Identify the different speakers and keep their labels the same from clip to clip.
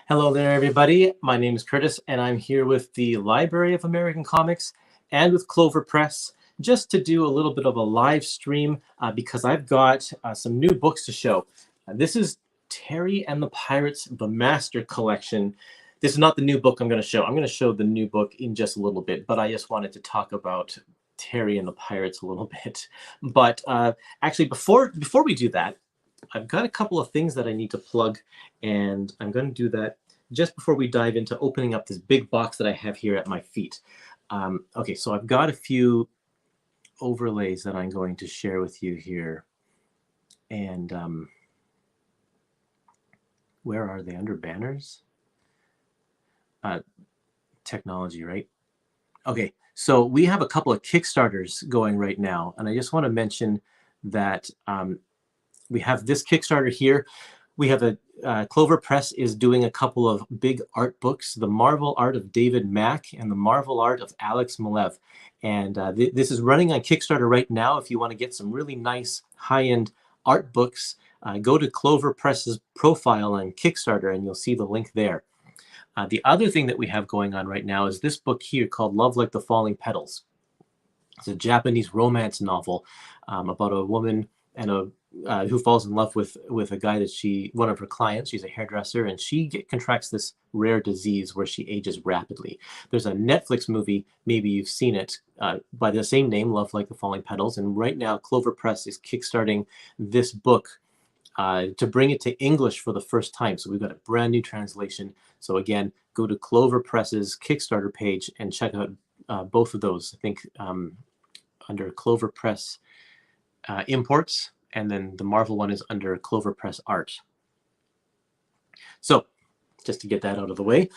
Speaker 1: Hello there, everybody. My name is Kurtis, and I'm here with the Library of American Comics and with Clover Press just to do a little bit of a live stream because I've got some new books to show. This is Terry and the Pirates, the Master Collection. This is not the new book I'm going to show. I'm going to show the new book in just a little bit, but I just wanted to talk about Terry and the Pirates a little bit. But actually, before we do that, I've got a couple of things that I need to plug, and I'm going to do that just before we dive into opening up this big box that I have here at my feet. Okay, so I've got a few overlays that I'm going to share with you here. And where are they? Under banners? Technology, right? Okay, so we have a couple of Kickstarters going right now, and I just want to mention that we have this Kickstarter here. We have a Clover Press is doing a couple of big art books, the Marvel art of David Mack and the Marvel art of Alex Malev. And this is running on Kickstarter right now. If you want to get some really nice high-end art books, go to Clover Press's profile on Kickstarter and you'll see the link there. The other thing that we have going on right now is this book here called Love Like the Falling Petals. It's a Japanese romance novel about a woman and who falls in love with a guy that one of her clients, she's a hairdresser, and she contracts this rare disease where she ages rapidly. There's a Netflix movie, maybe you've seen it, by the same name, Love Like the Falling Petals, and right now Clover Press is kickstarting this book to bring it to English for the first time. So we've got a brand new translation. So again, go to Clover Press's Kickstarter page and check out both of those. I think under Clover Press Imports, and then the Marvel one is under Clover Press Art. So just to get that out of the way.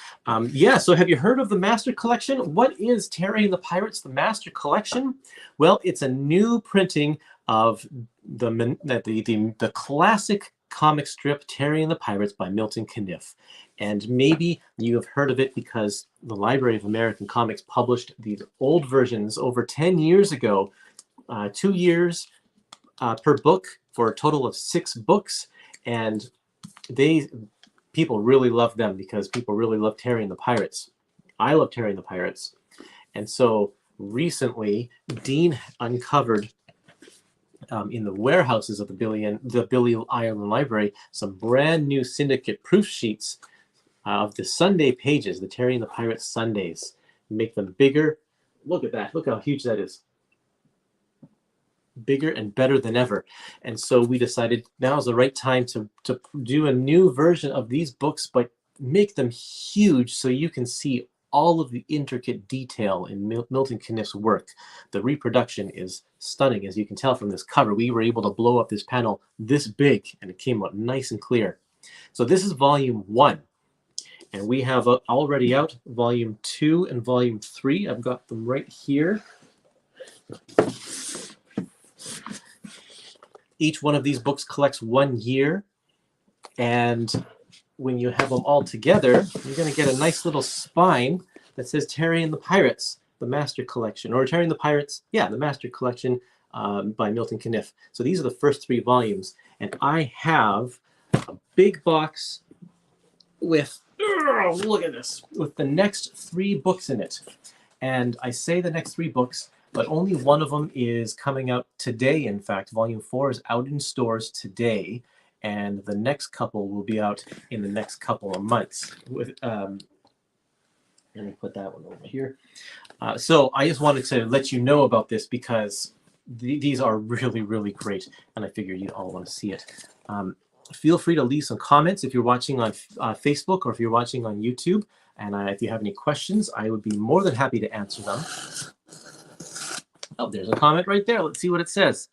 Speaker 1: Yeah, so have you heard of the Master Collection? What is Terry and the Pirates, the Master Collection? Well, it's a new printing of the classic comic strip Terry and the Pirates by Milton Caniff. And maybe you have heard of it because the Library of American Comics published these old versions over 10 years ago, 2 years per book for a total of 6 books. And people really love them because people really love Terry and the Pirates. I love Terry and the Pirates. And so recently, Dean uncovered in the warehouses of the Billy Ireland Library some brand new syndicate proof sheets of the Sunday pages, the Terry and the Pirates Sundays. Make them bigger. Look at that. Look how huge that is. Bigger and better than ever. And so we decided now is the right time to do a new version of these books, but make them huge so you can see all of the intricate detail in Milton Caniff's work. The reproduction is stunning, as you can tell from this cover. We were able to blow up this panel this big and it came out nice and clear. So this is volume 1. And we have already out volume 2 and volume 3. I've got them right here. Each one of these books collects 1 year, and when you have them all together, you're going to get a nice little spine that says Terry and the Pirates, the Master Collection, or Terry and the Pirates, yeah, the Master Collection by Milton Caniff. So these are the first 3 volumes, and I have a big box with, look at this, with the next 3 books in it. And I say the next 3 books, but only one of them is coming out today. In fact, volume 4 is out in stores today, and the next couple will be out in the next couple of months. Let me put that one over here. So I just wanted to let you know about this because these are really, really great, and I figure you all want to see it. Feel free to leave some comments if you're watching on Facebook or if you're watching on YouTube, and if you have any questions, I would be more than happy to answer them. Oh, there's a comment right there. Let's see what it says.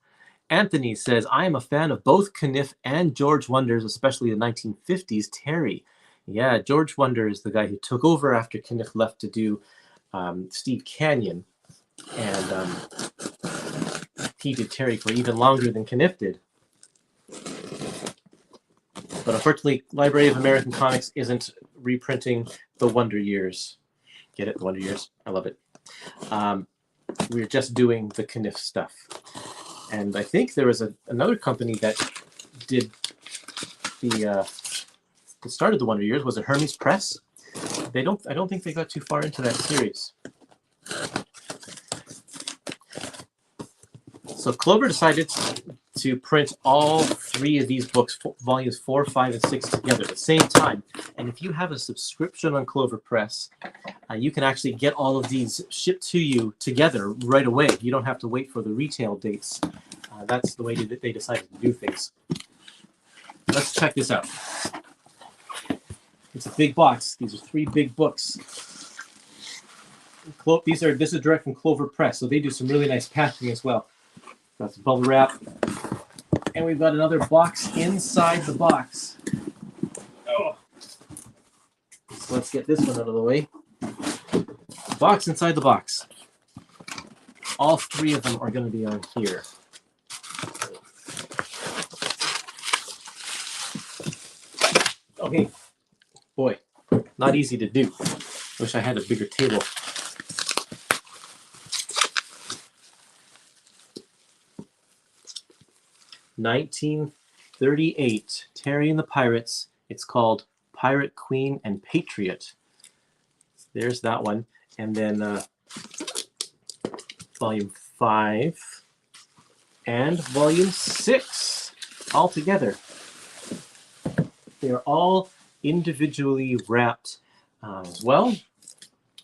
Speaker 1: Anthony says, I am a fan of both Caniff and George Wonder's, especially the 1950s Terry. Yeah, George Wonder is the guy who took over after Caniff left to do Steve Canyon. And he did Terry for even longer than Caniff did. But unfortunately, Library of American Comics isn't reprinting the Wonder Years. Get it? The Wonder Years. I love it. We're just doing the Caniff stuff. And I think there was another company that did the that started the Wonder Years. Was it Hermes Press? I don't think they got too far into that series. So Clover decided to print all 3 of these books, volumes 4, 5, and 6 together at the same time. And if you have a subscription on Clover Press, you can actually get all of these shipped to you together right away. You don't have to wait for the retail dates. That's the way that they decided to do things. Let's check this out. It's a big box. These are 3 big books. This is direct from Clover Press, so they do some really nice packaging as well. Got some bubble wrap. And we've got another box inside the box. Oh. So let's get this one out of the way. Box inside the box. All 3 of them are going to be on here. Okay. Boy, not easy to do. Wish I had a bigger table. (1938), Terry and the Pirates. It's called Pirate, Queen, and Patriot. There's that one. And then volume 5 and volume 6 all together. They're all individually wrapped as well.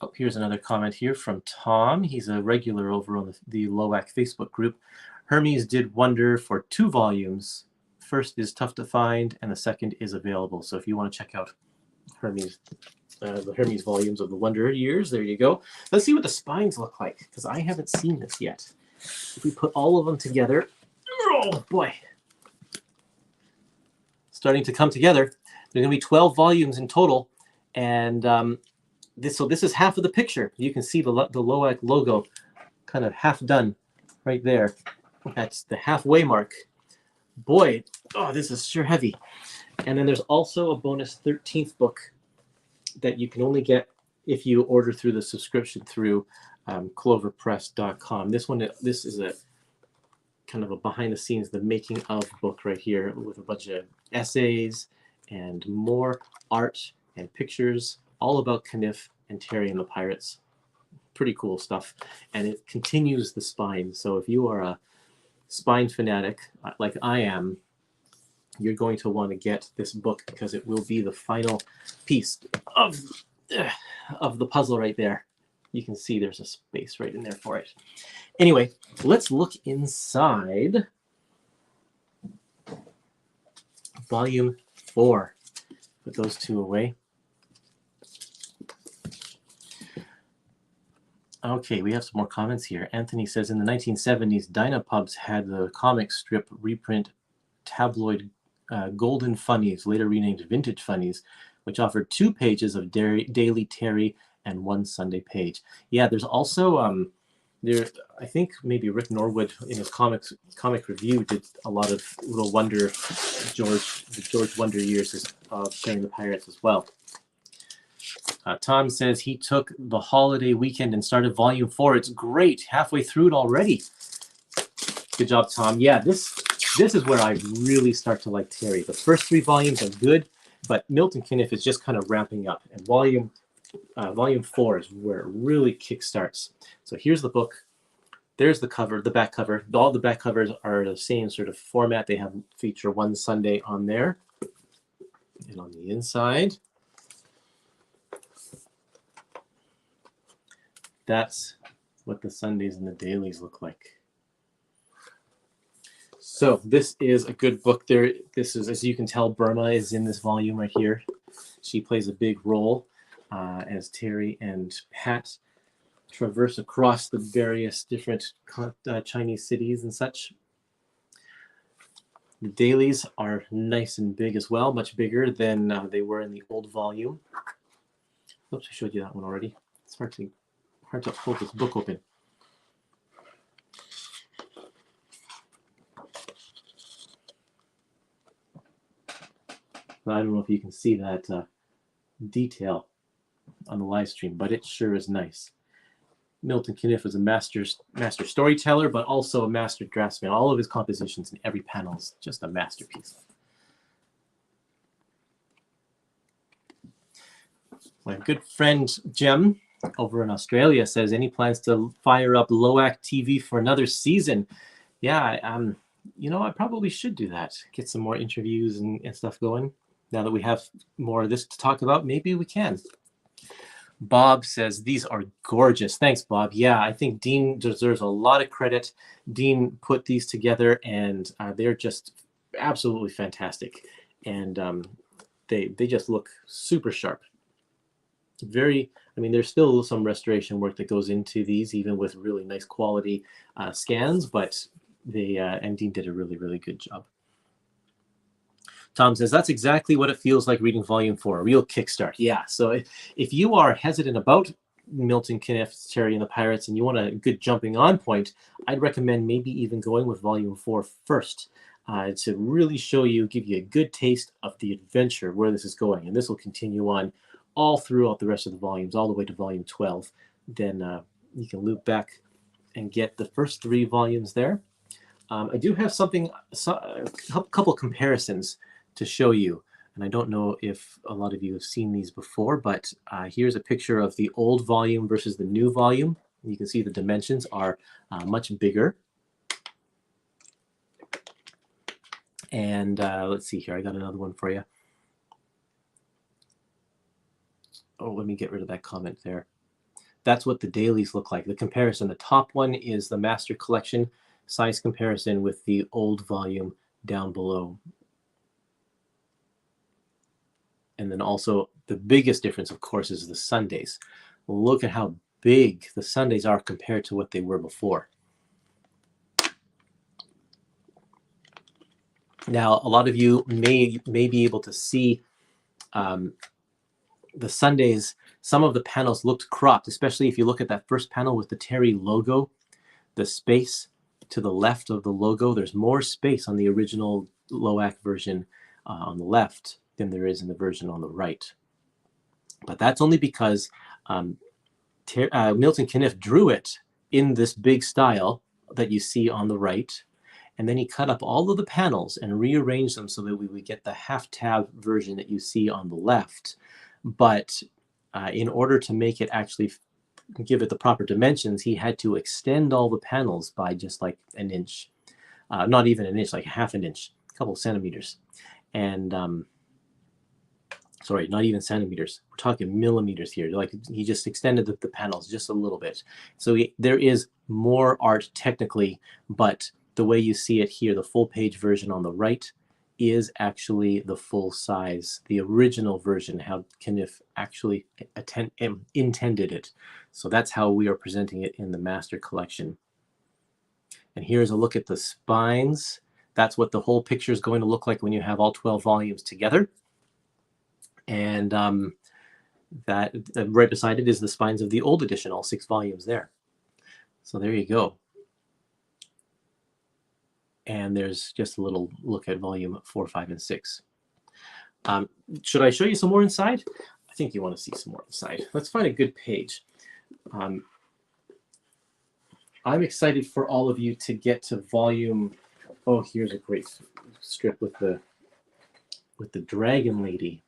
Speaker 1: Oh, here's another comment here from Tom. He's a regular over on the LOAC Facebook group. Hermes did wonder for 2 volumes. First is tough to find, and the second is available. So if you want to check out Hermes, the Hermes volumes of the Wonder Years, there you go. Let's see what the spines look like, because I haven't seen this yet. If we put all of them together, oh boy, starting to come together. There's going to be 12 volumes in total, and this is half of the picture. You can see the LOAC logo kind of half done right there. That's the halfway mark. Boy, oh, this is sure heavy. And then there's also a bonus 13th book that you can only get if you order through the subscription through cloverpress.com. This is a kind of a behind the scenes, the making of book right here with a bunch of essays and more art and pictures all about Kniff and Terry and the Pirates. Pretty cool stuff. And it continues the spine. So if you are a spine fanatic like I am, you're going to want to get this book because it will be the final piece of the puzzle right there. You can see there's a space right in there for it. Anyway, let's look inside volume 4. Put those 2 away. Okay, we have some more comments here. Anthony says, in the 1970s, Dynapubs had the comic strip reprint tabloid Golden Funnies, later renamed Vintage Funnies, which offered 2 pages of Daily Terry and 1 Sunday page. Yeah, there's also, I think maybe Rick Norwood in his comic review did a lot of little George Wonder Years of Terry the Pirates as well. Tom says he took the holiday weekend and started volume 4. It's great. Halfway through it already. Good job, Tom. Yeah, this is where I really start to like Terry. The first 3 volumes are good, but Milton Kniff is just kind of ramping up. And volume 4 is where it really kickstarts. So here's the book. There's the cover, the back cover. All the back covers are the same sort of format. They have feature 1 Sunday on there. And on the inside, that's what the Sundays and the dailies look like. So this is a good book. This is, as you can tell, Burma is in this volume right here. She plays a big role as Terry and Pat traverse across the various different Chinese cities and such. The dailies are nice and big as well, much bigger than they were in the old volume. Oops, I showed you that one already. It's hard to hold this book open. I don't know if you can see that detail on the live stream, but it sure is nice. Milton Kniff was a master storyteller, but also a master draftsman. All of his compositions in every panel is just a masterpiece. My good friend Jim over in Australia says, any plans to fire up LOAC TV for another season? Yeah, I probably should do that. Get some more interviews and stuff going. Now that we have more of this to talk about, maybe we can. Bob says, these are gorgeous. Thanks, Bob. Yeah, I think Dean deserves a lot of credit. Dean put these together, and they're just absolutely fantastic. And they just look super sharp. There's still some restoration work that goes into these, even with really nice quality scans, but and Dean did a really, really good job. Tom says, that's exactly what it feels like reading volume 4, a real kickstart. Yeah, so if you are hesitant about Milton Caniff's Terry and the Pirates and you want a good jumping on point, I'd recommend maybe even going with volume 4 first to really give you a good taste of the adventure, where this is going. And this will continue on all throughout the rest of the volumes, all the way to volume 12. Then you can loop back and get the first 3 volumes there. I do have a couple comparisons to show you. And I don't know if a lot of you have seen these before, but here's a picture of the old volume versus the new volume. You can see the dimensions are much bigger. And let's see here. I got another one for you. Oh, let me get rid of that comment there. That's what the dailies look like. The comparison, the top one is the Master Collection size comparison with the old volume down below. And then also the biggest difference, of course, is the Sundays. Look at how big the Sundays are compared to what they were before. Now, a lot of you may be able to see the Sundays. Some of the panels looked cropped, especially if you look at that first panel with the Terry logo, the space to the left of the logo. There's more space on the original LOAC version on the left than there is in the version on the right. But that's only because Milton Caniff drew it in this big style that you see on the right, and then he cut up all of the panels and rearranged them so that we would get the half-tab version that you see on the left. But in order to make it actually give it the proper dimensions, he had to extend all the panels by just like an inch. Not even an inch, like half an inch, a couple of centimeters. And sorry, not even centimeters. We're talking millimeters here. Like he just extended the panels just a little bit. So there is more art technically, but the way you see it here, the full page version on the right is actually the full size, the original version, how Caniff actually intended it. So that's how we are presenting it in the Master Collection. And here's a look at the spines. That's what the whole picture is going to look like when you have all 12 volumes together. And that right beside it is the spines of the old edition, all 6 volumes there. So there you go. And there's just a little look at volume 4, 5, and 6. Should I show you some more inside? I think you want to see some more inside. Let's find a good page. I'm excited for all of you to get to volume. Oh, here's a great strip with the dragon lady.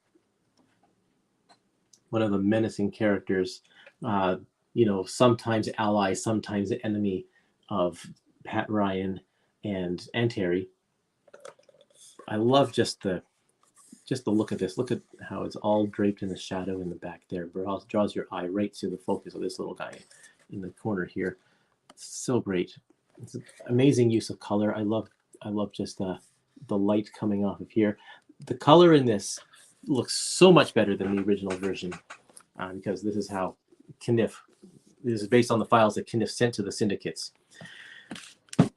Speaker 1: One of the menacing characters, sometimes ally, sometimes enemy of Pat Ryan and Terry. I love just the look at this. Look at how it's all draped in the shadow in the back there. It draws your eye right to the focus of this little guy in the corner here. It's so great. It's an amazing use of color. I love just the light coming off of here. The color in this looks so much better than the original version because this is how Caniff. This is based on the files that Caniff sent to the syndicates.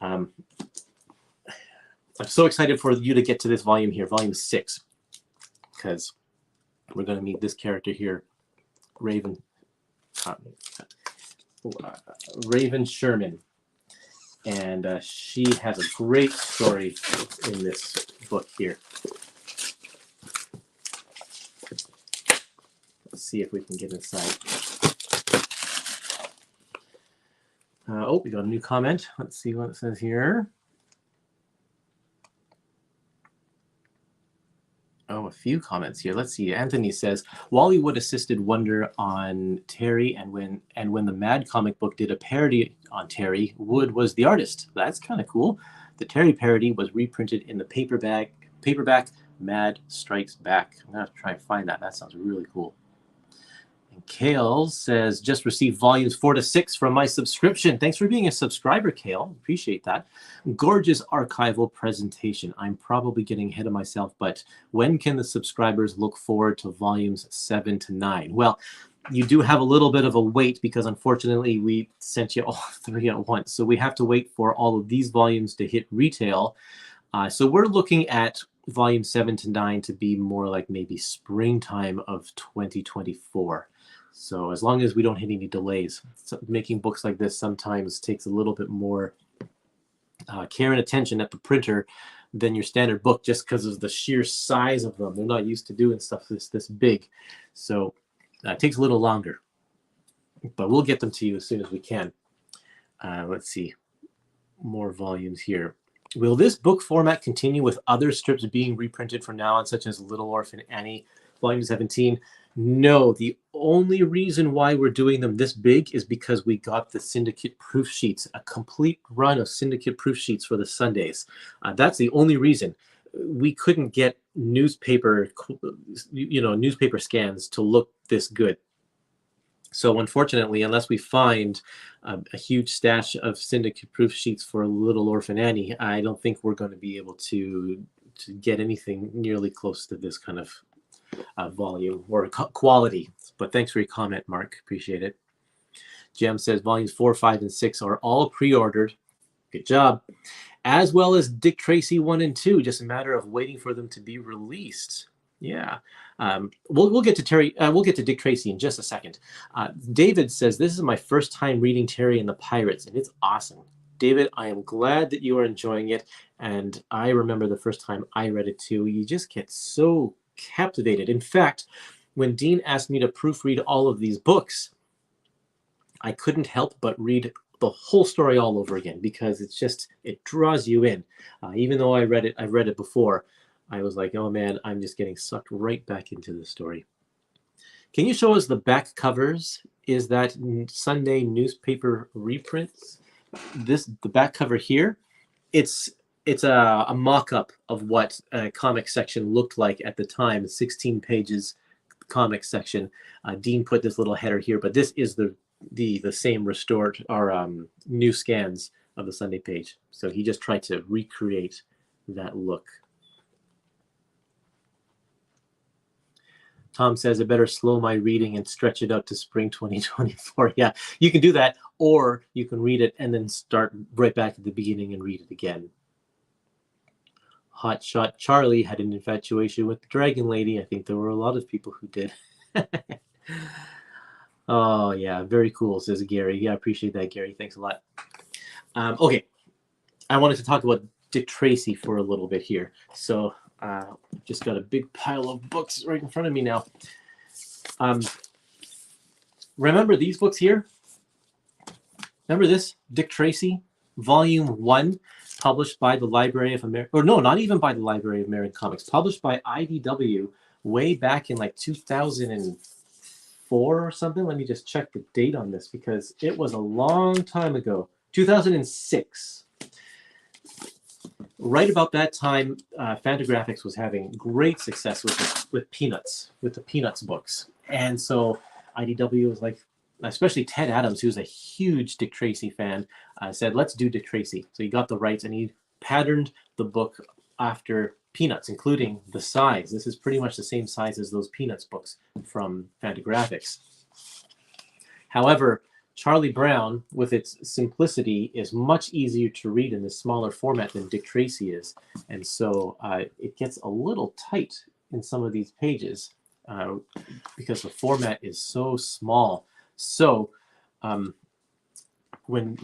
Speaker 1: I'm so excited for you to get to this volume here, volume 6, because we're going to meet this character here, Raven Sherman, and she has a great story in this book here. Let's see if we can get inside. We got a new comment. Let's see what it says here. Oh, few comments here. Let's see. Anthony says Wally Wood assisted Wonder on Terry, and when the Mad comic book did a parody on Terry, Wood was the artist. That's kind of cool. The Terry parody was reprinted in the paperback Mad Strikes Back. I'm gonna have to try and find that. That sounds really cool. And Kale says, just received volumes 4 to 6 from my subscription. Thanks for being a subscriber, Kale. Appreciate that. Gorgeous archival presentation. I'm probably getting ahead of myself, but when can the subscribers look forward to volumes 7 to 9? Well, you do have a little bit of a wait because unfortunately we sent you all 3 at once. So we have to wait for all of these volumes to hit retail. So we're looking at volume 7 to 9 to be more like maybe springtime of 2024. So as long as we don't hit any delays, so making books like this sometimes takes a little bit more care and attention at the printer than your standard book, just because of the sheer size of them. They're not used to doing stuff this big. So it takes a little longer, but we'll get them to you as soon as we can. Let's see, more volumes here. Will this book format continue with other strips being reprinted from now on, such as Little Orphan Annie, volume 17? No, the only reason why we're doing them this big is because we got the syndicate proof sheets, a complete run of syndicate proof sheets for the Sundays. That's the only reason. We couldn't get newspaper scans to look this good. So unfortunately, unless we find a huge stash of syndicate proof sheets for Little Orphan Annie, I don't think we're going to be able to get anything nearly close to this kind of volume or quality. But thanks for your comment, Mark. Appreciate it. Jem says volumes 4, 5, and 6 are all pre-ordered. Good job. As well as Dick Tracy 1 and 2. Just a matter of waiting for them to be released. Yeah. We'll get to Terry. We'll get to Dick Tracy in just a second. David says this is my first time reading Terry and the Pirates, and it's awesome. David, I am glad that you are enjoying it, and I remember the first time I read it too. You just get so captivated. In fact, when Dean asked me to proofread all of these books, I couldn't help but read the whole story all over again because it draws you in. Even though I've read it before, I was like, oh man, I'm just getting sucked right back into the story. Can you show us the back covers? Is that Sunday newspaper reprints? The back cover here, it's a mock-up of what a comic section looked like at the time, 16 pages comic section. Dean put this little header here, but this is the same restored or new scans of the Sunday page. So he just tried to recreate that look. Tom says, I better slow my reading and stretch it out to spring 2024. Yeah, you can do that, or you can read it and then start right back at the beginning and read it again. Hotshot Charlie had an infatuation with the Dragon Lady. I think there were a lot of people who did. Oh, yeah, very cool, says Gary. Yeah, I appreciate that, Gary. Thanks a lot. Okay, I wanted to talk about Dick Tracy for a little bit here. So just got a big pile of books right in front of me now. Remember these books here? Remember this? Dick Tracy, Volume 1, published by the Library of America. Or no, not even by the Library of American Comics. Published by IDW way back in like 2004 or something. Let me just check the date on this because it was a long time ago. 2006. Right about that time, Fantagraphics was having great success with Peanuts, with the Peanuts books. And so IDW was like, especially Ted Adams, who's a huge Dick Tracy fan, said, let's do Dick Tracy. So he got the rights and he patterned the book after Peanuts, including the size. This is pretty much the same size as those Peanuts books from Fantagraphics. However, Charlie Brown, with its simplicity, is much easier to read in this smaller format than Dick Tracy is. And so it gets a little tight in some of these pages because the format is so small. So when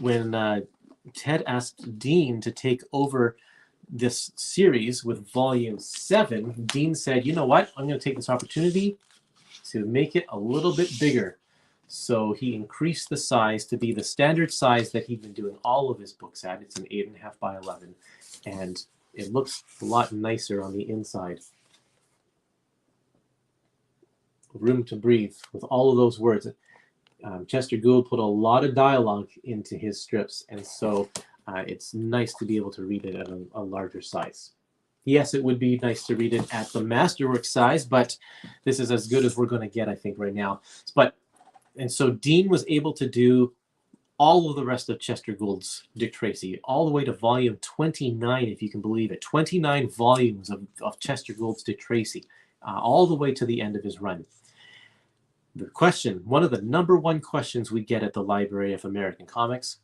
Speaker 1: Ted asked Dean to take over this series with Volume 7, Dean said, you know what? I'm going to take this opportunity to make it a little bit bigger. So he increased the size to be the standard size that he'd been doing all of his books at. It's an 8.5 by 11, and it looks a lot nicer on the inside. room to breathe with all of those words. Chester Gould put a lot of dialogue into his strips, and so it's nice to be able to read it at a larger size. Yes, it would be nice to read it at the Masterwork size, but this is as good as we're going to get, I think, right now. And so Dean was able to do all of the rest of Chester Gould's Dick Tracy, all the way to volume 29, if you can believe it. 29 volumes of Chester Gould's Dick Tracy, all the way to the end of his run. The question, one of the number one questions we get at the Library of American Comics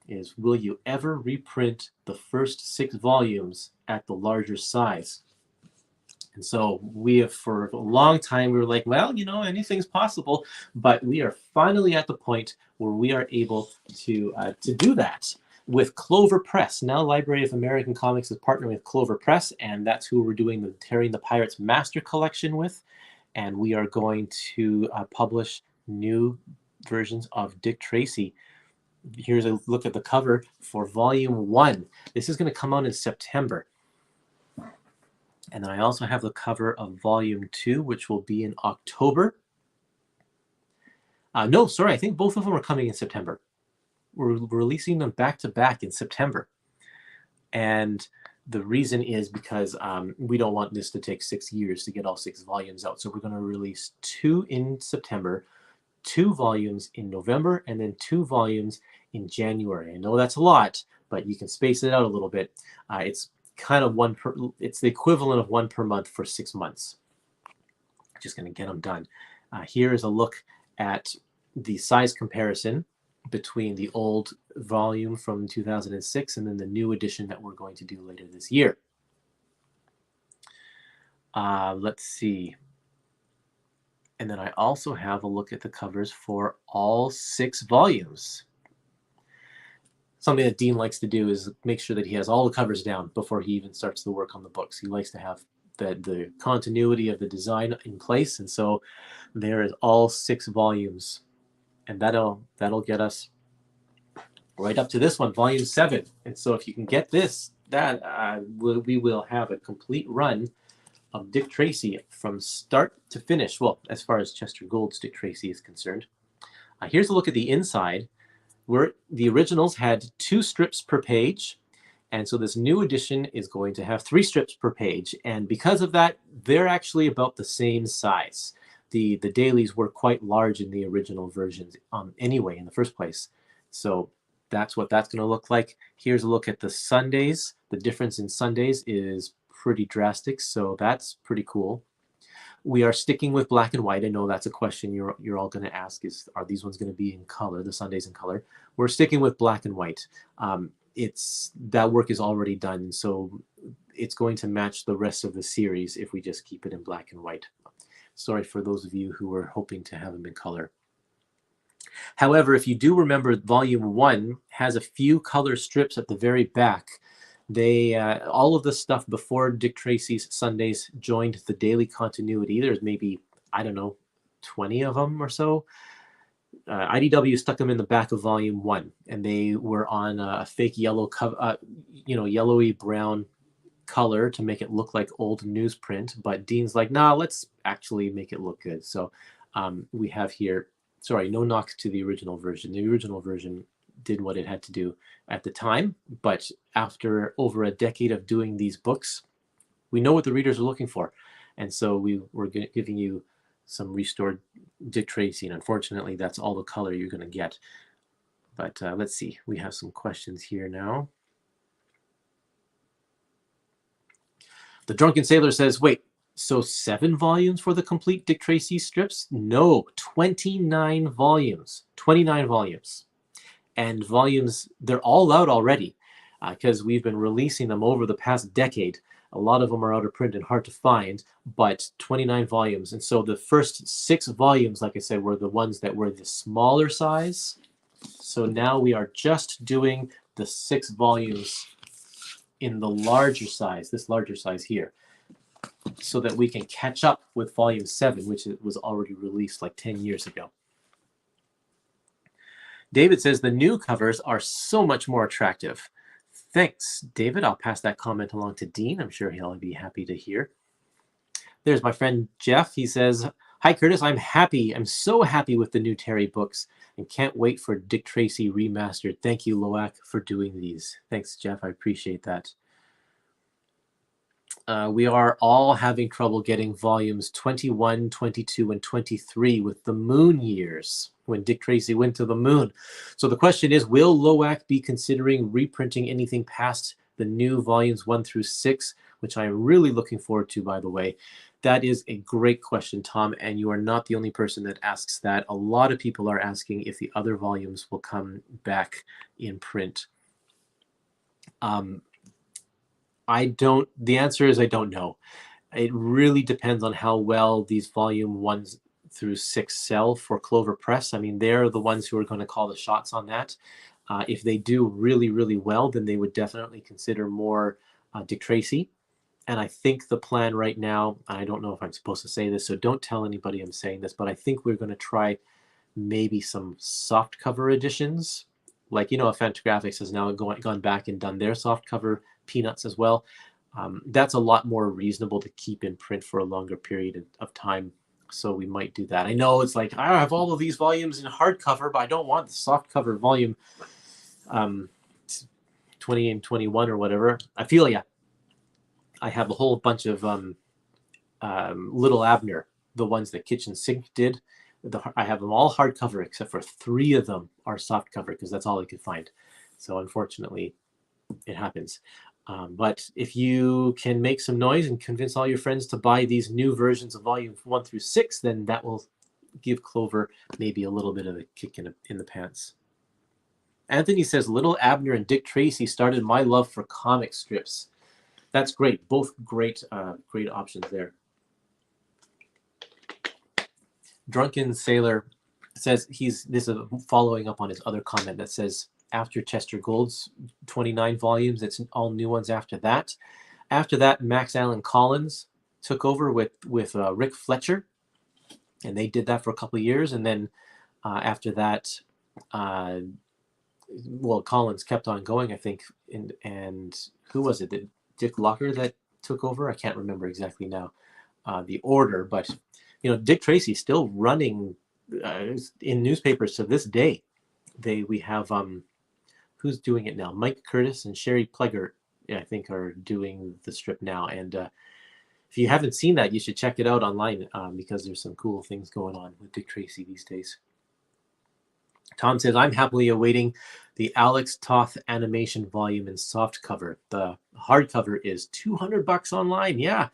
Speaker 1: is, will you ever reprint the first 6 volumes at the larger size? And so we have, for a long time, we were like, well, you know, anything's possible, but we are finally at the point where we are able to do that with Clover Press. Now Library of American Comics is partnering with Clover Press, and that's who we're doing the Tearing the Pirates Master Collection with. And we are going to publish new versions of Dick Tracy. Here's a look at the cover for volume 1. This is going to come out in September. And then I also have the cover of volume 2, which will be in October. No, sorry, I think both of them are coming in September. We're releasing them back to back in September. And the reason is because we don't want this to take 6 years to get all 6 volumes out. So we're going to release 2 in September, 2 volumes in November, and then 2 volumes in January. I know that's a lot, but you can space it out a little bit. It's kind of it's the equivalent of 1 per month for 6 months. Just going to get them done. Here is a look at the size comparison between the old volume from 2006 and then the new edition that we're going to do later this year. Let's see. And then I also have a look at the covers for all 6 volumes. Something that Dean likes to do is make sure that he has all the covers down before he even starts the work on the books. He likes to have the continuity of the design in place, and so there is all 6 volumes, and that'll get us right up to this one, volume 7. And so if you can get this, we will have a complete run of Dick Tracy from start to finish. Well, as far as Chester Gould's Dick Tracy is concerned. Here's a look at the inside, where the originals had 2 strips per page. And so this new edition is going to have 3 strips per page. And because of that, they're actually about the same size. The dailies were quite large in the original versions anyway, in the first place. So that's what that's going to look like. Here's a look at the Sundays. The difference in Sundays is pretty drastic, so that's pretty cool. We are sticking with black and white. I know that's a question you're all going to ask, is are these ones going to be in color, the Sundays in color? We're sticking with black and white. That work is already done, so it's going to match the rest of the series if we just keep it in black and white. Sorry for those of you who were hoping to have them in color. However, if you do remember, volume 1 has a few color strips at the very back. All of the stuff before Dick Tracy's Sundays joined the daily continuity. There's maybe, I don't know, 20 of them or so. IDW stuck them in the back of volume 1, and they were on a fake yellow cover, yellowy brown color to make it look like old newsprint. But Dean's like, nah, let's actually make it look good. So we have here, sorry, no knock to the original version. The original version did what it had to do at the time, but after over a decade of doing these books, we know what the readers are looking for. And so we're giving you some restored Dick Tracy, and unfortunately that's all the color you're going to get. But let's see, we have some questions here now. The Drunken Sailor says, wait, so 7 volumes for the complete Dick Tracy strips? No, 29 volumes. 29 volumes. And volumes, they're all out already because we've been releasing them over the past decade. A lot of them are out of print and hard to find, but 29 volumes. And so the first 6 volumes, like I said, were the ones that were the smaller size. So now we are just doing the 6 volumes in the larger size, this larger size here, so that we can catch up with volume 7, which was already released like 10 years ago. David says the new covers are so much more attractive. Thanks, David. I'll pass that comment along to Dean. I'm sure he'll be happy to hear. There's my friend Jeff. He says, Hi, Curtis. I'm happy. I'm so happy with the new Terry books and can't wait for Dick Tracy Remastered. Thank you, Loak, for doing these. Thanks, Jeff. I appreciate that. We are all having trouble getting volumes 21, 22, and 23 with the moon years when Dick Tracy went to the moon. So the question is, will Loak be considering reprinting anything past the new volumes 1 through 6, which I'm really looking forward to, by the way? That is a great question, Tom, and you are not the only person that asks that. A lot of people are asking if the other volumes will come back in print. The answer is I don't know. It really depends on how well these volume 1 through 6 sell for Clover Press. I mean, they're the ones who are going to call the shots on that. If they do really, really well, then they would definitely consider more Dick Tracy. And I think the plan right now, I don't know if I'm supposed to say this, so don't tell anybody I'm saying this, but I think we're going to try maybe some soft cover editions. Like, Fantagraphics has now gone back and done their soft cover Peanuts as well. That's a lot more reasonable to keep in print for a longer period of time. So we might do that. I know it's like, I have all of these volumes in hardcover, but I don't want the soft cover volume 20 and 21 or whatever. I feel ya. I have a whole bunch of Little Abner, the ones that Kitchen Sink did. I have them all hardcover except for 3 of them are soft cover because that's all I could find. So unfortunately, it happens. But if you can make some noise and convince all your friends to buy these new versions of volume 1 through 6, then that will give Clover maybe a little bit of a kick in the pants. Anthony says, Little Abner and Dick Tracy started my love for comic strips. That's great. Both great options there. Drunken Sailor says this is following up on his other comment that says, after Chester Gould's 29 volumes, it's all new ones after that. After that, Max Allan Collins took over with Rick Fletcher, and they did that for a couple of years. And then after that, Collins kept on going, I think. And who was it? Dick Locker that took over? I can't remember exactly now the order, but Dick Tracy's still running in newspapers to this day. We have who's doing it now? Mike Kurtis and Sherry Plegert, I think, are doing the strip now. And if you haven't seen that, you should check it out online because there's some cool things going on with Dick Tracy these days. Tom says, I'm happily awaiting the Alex Toth animation volume in soft cover. The hardcover is $200 online. Yeah.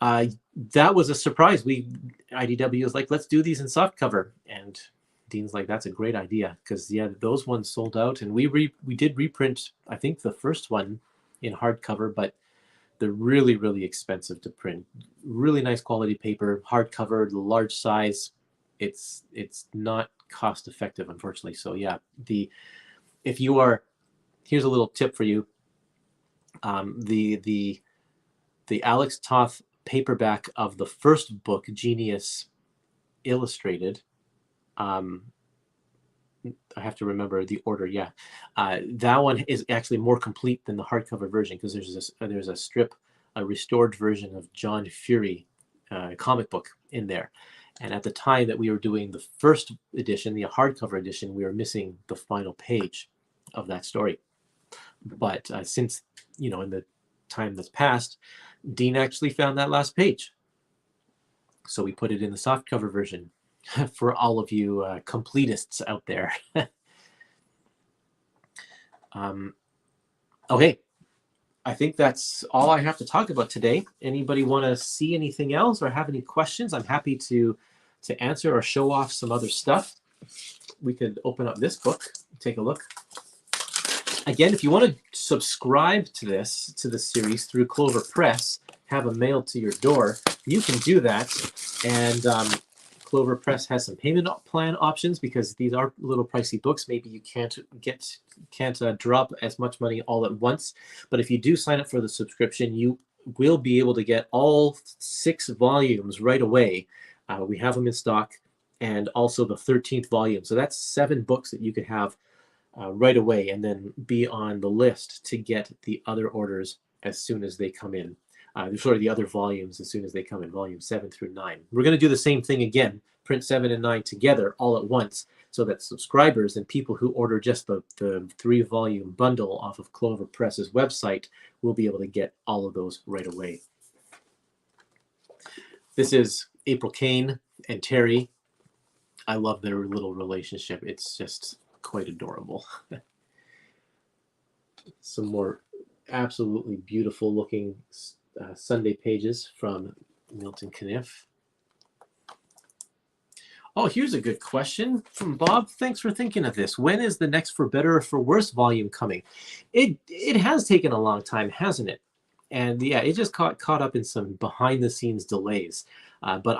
Speaker 1: That was a surprise. IDW was like, let's do these in soft cover. And Dean's like, that's a great idea. Because, yeah, those ones sold out. And we did reprint, I think, the first one in hardcover, but they're really, really expensive to print. Really nice quality paper, hardcover, the large size. It's not cost effective, unfortunately. So yeah, here's a little tip for you. The Alex Toth paperback of the first book, Genius Illustrated, I have to remember the order. Yeah, that one is actually more complete than the hardcover version because there's a strip, a restored version of John Fury comic book in there. And at the time that we were doing the first edition, the hardcover edition, we were missing the final page of that story. But since, in the time that's passed, Dean actually found that last page. So we put it in the softcover version for all of you completists out there. Okay. I think that's all I have to talk about today. Anybody want to see anything else or have any questions? I'm happy to answer or show off some other stuff. We could open up this book, take a look. Again, if you want to subscribe to the series through Clover Press, have them mailed to your door, you can do that. And Clover Press has some payment plan options because these are little pricey books. Maybe you can't drop as much money all at once. But if you do sign up for the subscription, you will be able to get all 6 volumes right away. We have them in stock, and also the 13th volume. So that's 7 books that you could have right away and then be on the list to get the other orders as soon as they come in. sort of the other volumes as soon as they come in, volume 7 through 9. We're going to do the same thing again, print 7 and 9 together all at once, so that subscribers and people who order just the 3-volume bundle off of Clover Press's website will be able to get all of those right away. This is April Kane and Terry. I love their little relationship. It's just quite adorable. Some more absolutely beautiful looking Sunday pages from Milton Caniff. Oh, here's a good question from Bob. Thanks for thinking of this. When is the next For Better or For Worse volume coming? It has taken a long time, hasn't it? And yeah, it just caught up in some behind the scenes delays. But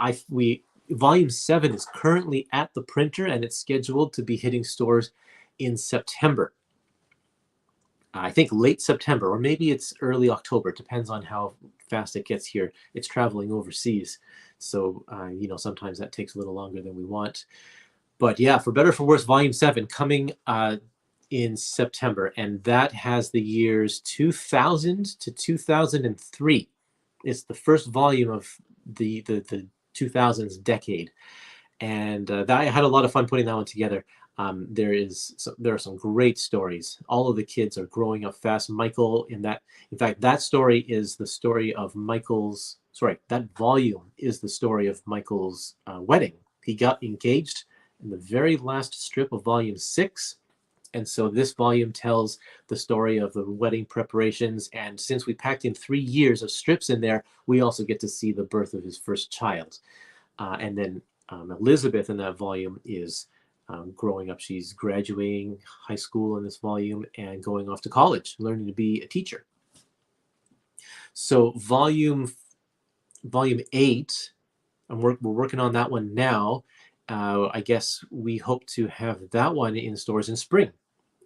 Speaker 1: volume 7 is currently at the printer, and it's scheduled to be hitting stores in September. I think late September, or maybe it's early October. It depends on how fast it gets here. It's traveling overseas. So, sometimes that takes a little longer than we want. But yeah, For Better or For Worse, volume 7 coming in September. And that has the years 2000 to 2003. It's the first volume of the 2000s decade. And I had a lot of fun putting that one together. There are some great stories. All of the kids are growing up fast. Michael, in fact, that story is the story of Michael's. Sorry, that volume is the story of Michael's wedding. He got engaged in the very last strip of volume 6, and so this volume tells the story of the wedding preparations. And since we packed in 3 years of strips in there, we also get to see the birth of his first child. And then Elizabeth in that volume is growing up. She's graduating high school in this volume and going off to college, learning to be a teacher. So volume 8, and we're working on that one now. I guess we hope to have that one in stores in spring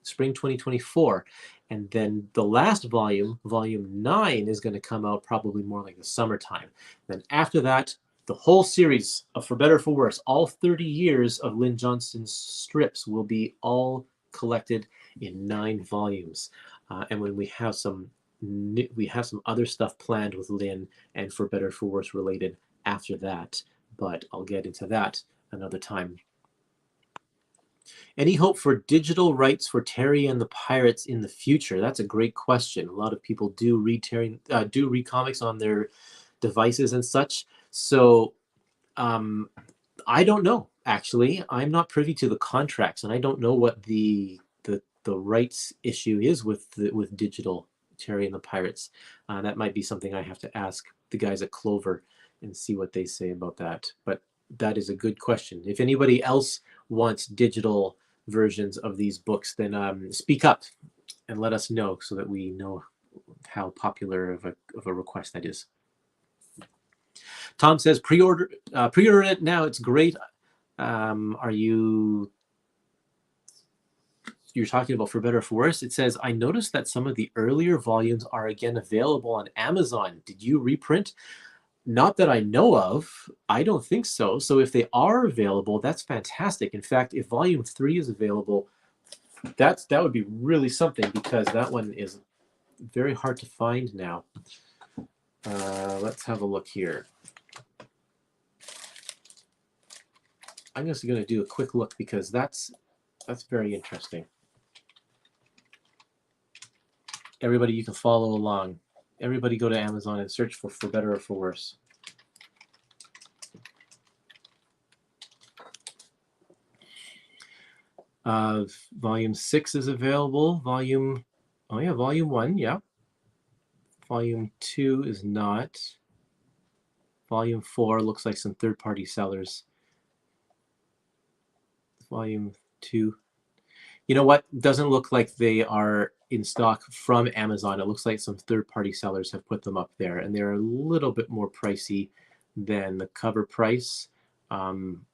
Speaker 1: 2024. And then the last volume 9, is going to come out probably more like the summertime. Then after that, the whole series of For Better or For Worse, all 30 years of Lynn Johnston's strips, will be all collected in 9 volumes. And when we have some other stuff planned with Lynn and For Better or For Worse related after that, but I'll get into that another time. Any hope for digital rights for Terry and the Pirates in the future? That's a great question. A lot of people do read comics on their devices and such. So I don't know, actually. I'm not privy to the contracts, and I don't know what the rights issue is with digital Terry and the Pirates. That might be something I have to ask the guys at Clover and see what they say about that. But that is a good question. If anybody else wants digital versions of these books, then speak up and let us know so that we know how popular of a request that is. Tom says pre-order it now. It's great. You're talking about For Better or For Worse? It says, I noticed that some of the earlier volumes are again available on Amazon. Did you reprint? Not that I know of. I don't think so. So if they are available, that's fantastic. In fact, if volume 3 is available, that would be really something, because that one is very hard to find now. Let's have a look here. I'm just going to do a quick look, because that's very interesting. Everybody, you can follow along. Everybody go to Amazon and search for Better or For Worse. Volume 6 is available. Volume 1, yeah. Volume 2 is not. Volume 4 looks like some third-party sellers. Volume 2. You know what? Doesn't look like they are in stock from Amazon. It looks like some third-party sellers have put them up there, and they're a little bit more pricey than the cover price. Volume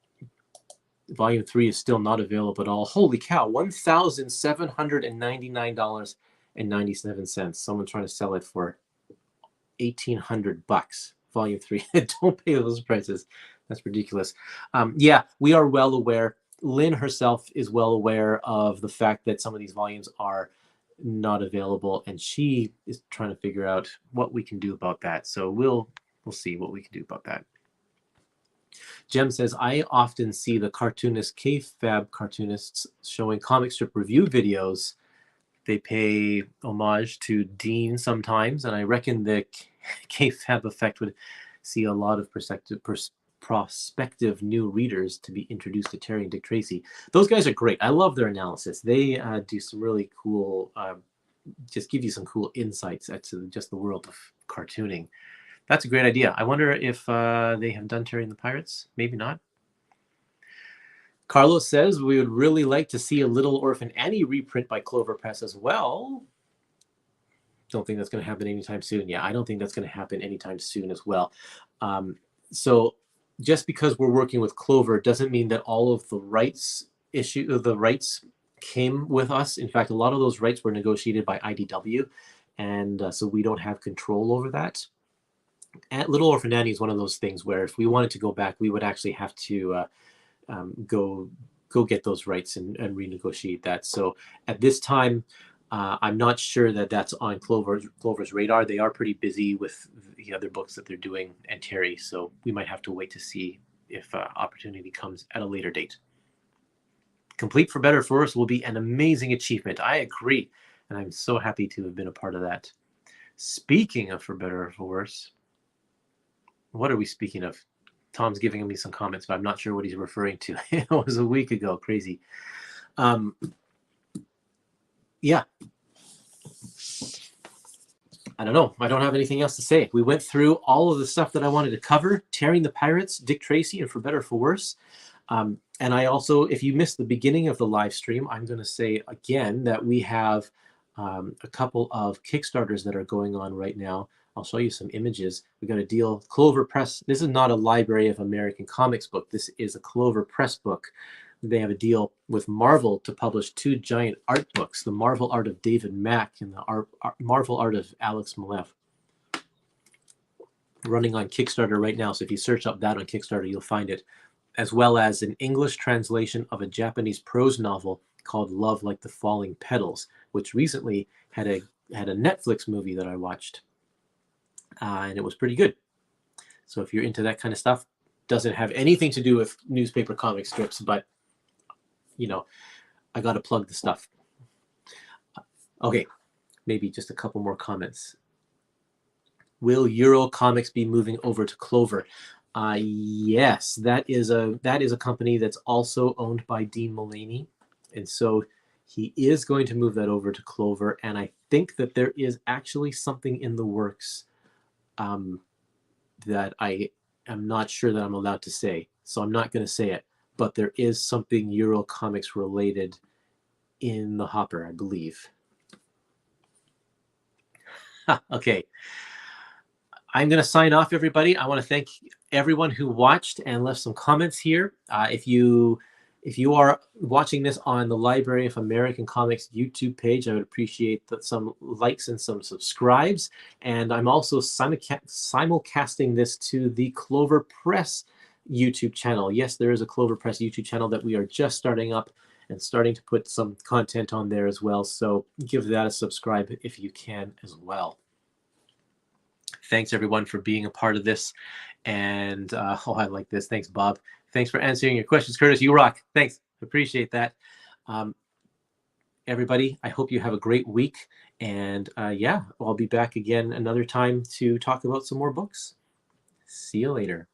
Speaker 1: 3 is still not available at all. Holy cow, $1,799.97. Someone trying to sell it for $1,800. Volume 3. Don't pay those prices. That's ridiculous. Yeah, we are well aware. Lynn herself is well aware of the fact that some of these volumes are not available, and she is trying to figure out what we can do about that. So we'll see what we can do about that. Jem says, I often see the cartoonist KFab cartoonists showing comic strip review videos. They pay homage to Dean sometimes, and I reckon the KFab effect would see a lot of prospective new readers to be introduced to Terry and Dick Tracy. Those guys are great. I love their analysis. They do some really cool, just give you some cool insights into just the world of cartooning. That's a great idea. I wonder if they have done Terry and the Pirates. Maybe not. Carlos says, we would really like to see a Little Orphan Annie reprint by Clover Press as well. Don't think that's going to happen anytime soon. Yeah, I don't think that's going to happen anytime soon as well. So just because we're working with Clover doesn't mean that all of the rights came with us. In fact, a lot of those rights were negotiated by IDW, and so we don't have control over that. And Little Orphan Annie is one of those things where if we wanted to go back, we would actually have to go get those rights and renegotiate that. So at this time, I'm not sure that that's on Clover's radar. They are pretty busy with the other books that they're doing and Terry, so we might have to wait to see if opportunity comes at a later date. Complete for Better or for Worse will be an amazing achievement. I agree, and I'm so happy to have been a part of that. Speaking of For Better or For Worse, what are we speaking of? Tom's giving me some comments, but I'm not sure what he's referring to. It was a week ago. Crazy. Yeah. I don't know. I don't have anything else to say. We went through all of the stuff that I wanted to cover. Terry and the Pirates, Dick Tracy, and For Better or For Worse. And I also, if you missed the beginning of the live stream, I'm going to say again that we have a couple of Kickstarters that are going on right now. I'll show you some images. We got a deal, Clover Press. This is not a Library of American Comics book. This is a Clover Press book. They have a deal with Marvel to publish 2 giant art books, the Marvel art of David Mack and the Marvel art of Alex Malev. Running on Kickstarter right now, so if you search up that on Kickstarter, you'll find it, as well as an English translation of a Japanese prose novel called Love Like the Falling Petals, which recently had a Netflix movie that I watched. And it was pretty good. So if you're into that kind of stuff, doesn't have anything to do with newspaper comic strips, but you know, I got to plug the stuff. Okay, maybe just a couple more comments. Will Euro Comics be moving over to Clover? Yes, that is a company that's also owned by Dean Mullaney, and so he is going to move that over to Clover. And I think that there is actually something in the works that I am not sure that I'm allowed to say, so I'm not going to say it. But there is something Euro Comics related in the hopper, I believe. Okay. I'm going to sign off, everybody. I want to thank everyone who watched and left some comments here. If you are watching this on the Library of American Comics YouTube page, I would appreciate some likes and some subscribes. And I'm also simulcasting this to the Clover Press YouTube channel. Yes, there is a Clover Press YouTube channel that we are just starting up and starting to put some content on there as well. So give that a subscribe if you can as well. Thanks everyone for being a part of this. And oh, I like this. Thanks, Bob. Thanks for answering your questions, Kurtis. You rock. Thanks. Appreciate that. Everybody, I hope you have a great week. And yeah, I'll be back again another time to talk about some more books. See you later.